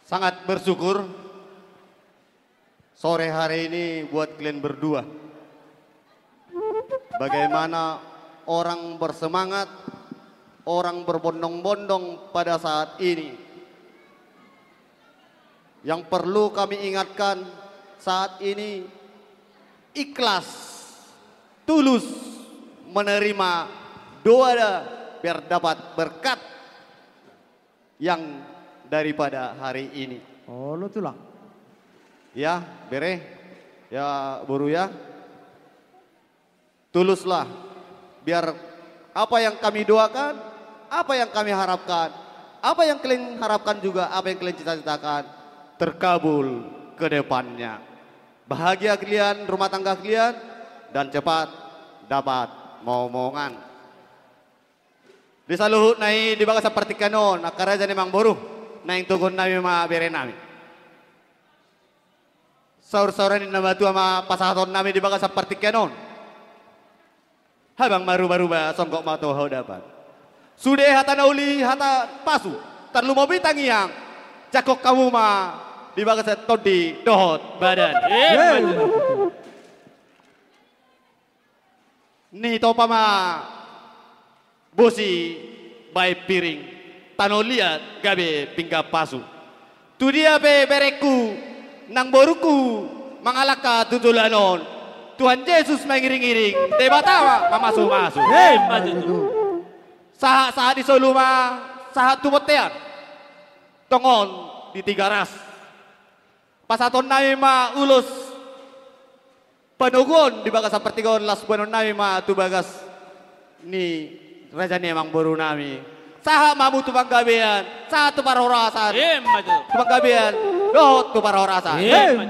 Sangat bersyukur sore hari ini buat kalian berdua. Bagaimana orang bersemangat, orang berbondong-bondong pada saat ini. Yang perlu kami ingatkan saat ini, ikhlas, tulus menerima doa biar dapat berkat yang daripada hari ini. Oh, lo tulang. Ya, bere, ya buru ya. Tuluslah, biar apa yang kami doakan, apa yang kami harapkan, apa yang kalian harapkan juga, apa yang kalian cita-citakan, terkabul ke depannya. Bahagia kalian, rumah tangga kalian, dan cepat dapat momongan. Di saluhut nai di baga seperti kanon, akara jadi mang boruh. Naing tugon nami ma bere nami. Saur-sauran ni nama tua ma pasaton nami di baga seperti kanon. Habang maru-maru ba songgok ma to dapat. Sude hata nauli hata pasu. Terlu mau bitang yang cakok kamu ma di baga setodi dohot badan. Ni topa ma bosi bay piring. Tano lihat gabe pingga pasu. Tu dia be bereku nang boruku mangalaka tutulanon. Tuhan Yesus mengiring-iring. Teba tawa mamasu-masu. Saha di soluma, saha tumotean. Tongon di tiga ras. Pasaton nami ma ulus. Panugon di bagas seperti gon las buanon nami ma tu bagas ni raja ni emang boru nami. Saha mamu tu panggabean, saha tu parorasan. Tu panggabean, doh tu parorasan.